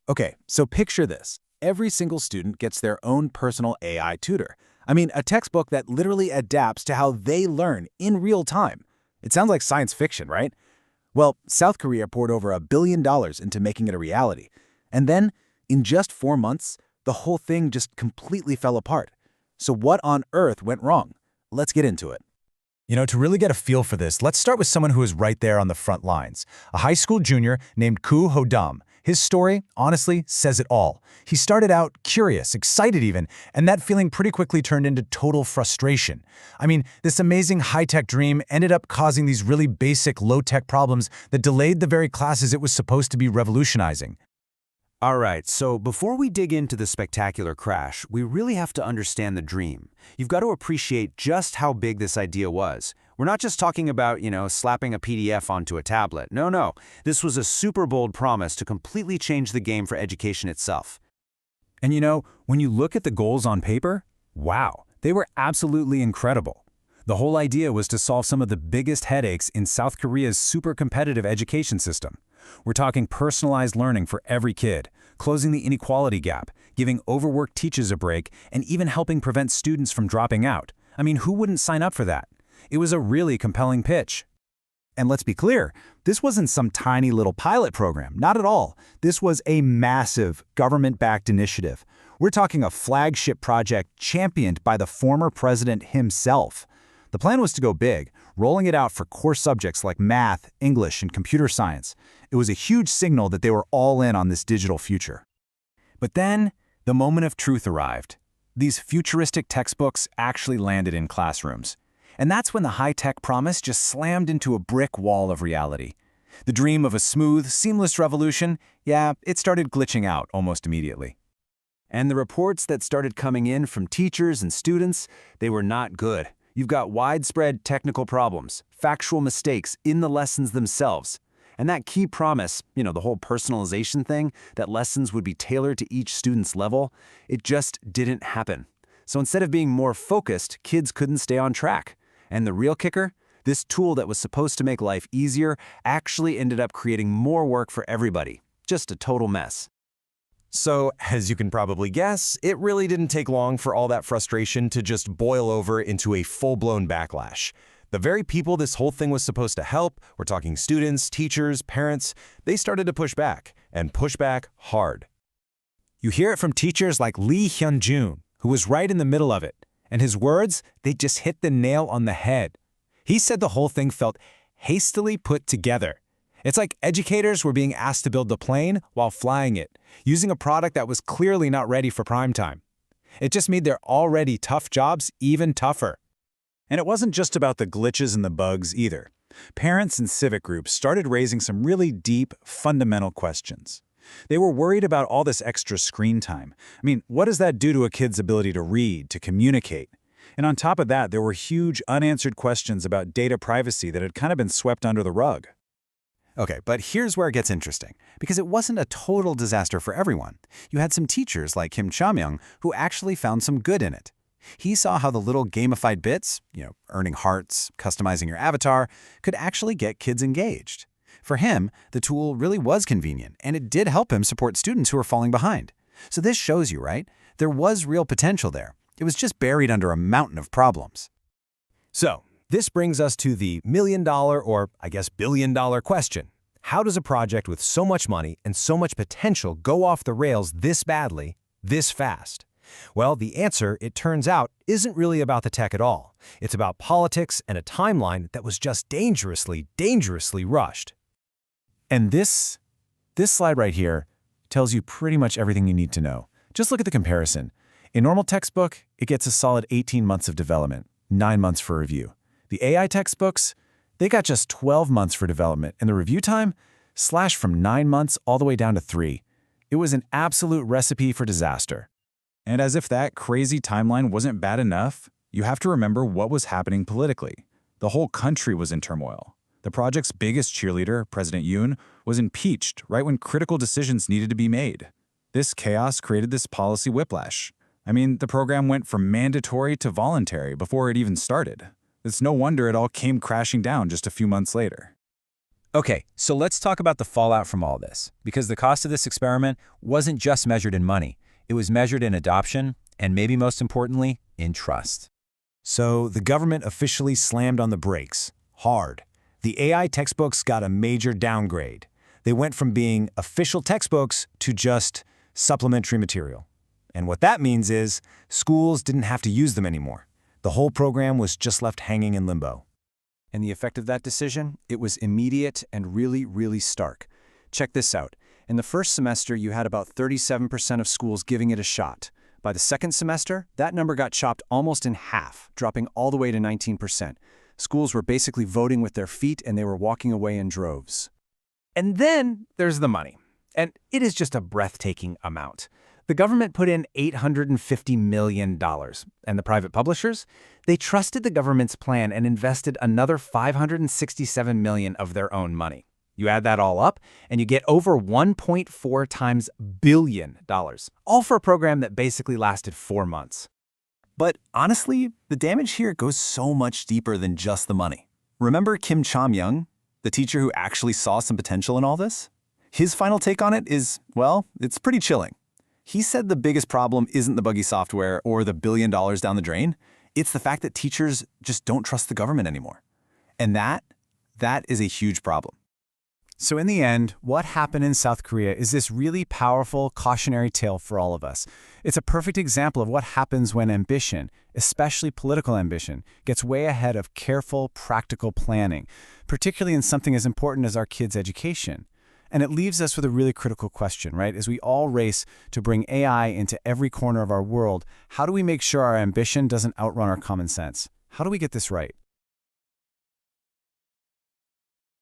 Okay, so picture this. Every single student gets their own personal AI tutor. I mean, a textbook that literally adapts to how they learn in real time. It sounds like science fiction, right? Well, South Korea poured over $1 billion into making it a reality. And then, in just 4 months, the whole thing just completely fell apart. So what on earth went wrong? Let's get into it. To really get a feel for this, let's start with someone who is right there on the front lines. A high school junior named Koo Ho-dam. His story, honestly, says it all. He started out curious, excited even, and that feeling pretty quickly turned into total frustration. I mean, this amazing high-tech dream ended up causing these really basic low-tech problems that delayed the very classes it was supposed to be revolutionizing. All right, so before we dig into the spectacular crash, we really have to understand the dream. You've got to appreciate just how big this idea was. We're not just talking about, slapping a PDF onto a tablet. No. This was a super bold promise to completely change the game for education itself. And when you look at the goals on paper, wow, they were absolutely incredible. The whole idea was to solve some of the biggest headaches in South Korea's super competitive education system. We're talking personalized learning for every kid, closing the inequality gap, giving overworked teachers a break, and even helping prevent students from dropping out. I mean, who wouldn't sign up for that? It was a really compelling pitch. And let's be clear, this wasn't some tiny little pilot program, not at all. This was a massive government-backed initiative. We're talking a flagship project championed by the former president himself. The plan was to go big, rolling it out for core subjects like math, English, and computer science. It was a huge signal that they were all in on this digital future. But then, the moment of truth arrived. These futuristic textbooks actually landed in classrooms. And that's when the high-tech promise just slammed into a brick wall of reality. The dream of a smooth, seamless revolution, it started glitching out almost immediately. And the reports that started coming in from teachers and students, they were not good. You've got widespread technical problems, factual mistakes in the lessons themselves. And that key promise, the whole personalization thing, that lessons would be tailored to each student's level, it just didn't happen. So instead of being more focused, kids couldn't stay on track. And the real kicker? This tool that was supposed to make life easier actually ended up creating more work for everybody. Just a total mess. So, as you can probably guess, it really didn't take long for all that frustration to just boil over into a full-blown backlash. The very people this whole thing was supposed to help, we're talking students, teachers, parents, they started to push back, and push back hard. You hear it from teachers like Lee Hyun-jun, who was right in the middle of it. And his words, they just hit the nail on the head. He said the whole thing felt hastily put together. It's like educators were being asked to build the plane while flying it, using a product that was clearly not ready for prime time. It just made their already tough jobs even tougher. And it wasn't just about the glitches and the bugs either. Parents and civic groups started raising some really deep, fundamental questions. They were worried about all this extra screen time. I mean, what does that do to a kid's ability to read, to communicate? And on top of that, there were huge unanswered questions about data privacy that had kind of been swept under the rug. Okay, but here's where it gets interesting, because it wasn't a total disaster for everyone. You had some teachers like Kim Cha-myung who actually found some good in it. He saw how the little gamified bits, earning hearts, customizing your avatar, could actually get kids engaged. For him, the tool really was convenient, and it did help him support students who were falling behind. So this shows you, right? There was real potential there. It was just buried under a mountain of problems. So, this brings us to the million-dollar, or I guess billion-dollar question. How does a project with so much money and so much potential go off the rails this badly, this fast? Well, the answer, it turns out, isn't really about the tech at all. It's about politics and a timeline that was just dangerously, dangerously rushed. And this slide right here tells you pretty much everything you need to know. Just look at the comparison. A normal textbook, it gets a solid 18 months of development, 9 months for review. The AI textbooks, they got just 12 months for development, and the review time slashed from 9 months all the way down to 3. It was an absolute recipe for disaster. And as if that crazy timeline wasn't bad enough, you have to remember what was happening politically. The whole country was in turmoil. The project's biggest cheerleader, President Yoon, was impeached right when critical decisions needed to be made. This chaos created this policy whiplash. I mean, the program went from mandatory to voluntary before it even started. It's no wonder it all came crashing down just a few months later. Okay, so let's talk about the fallout from all this, because the cost of this experiment wasn't just measured in money. It was measured in adoption, and maybe most importantly, in trust. So the government officially slammed on the brakes. Hard. The AI textbooks got a major downgrade. They went from being official textbooks to just supplementary material. And what that means is schools didn't have to use them anymore. The whole program was just left hanging in limbo. And the effect of that decision? It was immediate and really, really stark. Check this out. In the first semester, you had about 37% of schools giving it a shot. By the second semester, that number got chopped almost in half, dropping all the way to 19%. Schools were basically voting with their feet, and they were walking away in droves. And then there's the money. And it is just a breathtaking amount. The government put in $850 million, and the private publishers? They trusted the government's plan and invested another $567 million of their own money. You add that all up, and you get over 1.4 times billion dollars, all for a program that basically lasted 4 months. But honestly, the damage here goes so much deeper than just the money. Remember Kim Chom-young, the teacher who actually saw some potential in all this? His final take on it is, well, it's pretty chilling. He said the biggest problem isn't the buggy software or the $1 billion down the drain. It's the fact that teachers just don't trust the government anymore. And that is a huge problem. So in the end, what happened in South Korea is this really powerful cautionary tale for all of us. It's a perfect example of what happens when ambition, especially political ambition, gets way ahead of careful, practical planning, particularly in something as important as our kids' education. And it leaves us with a really critical question, right? As we all race to bring AI into every corner of our world, how do we make sure our ambition doesn't outrun our common sense? How do we get this right?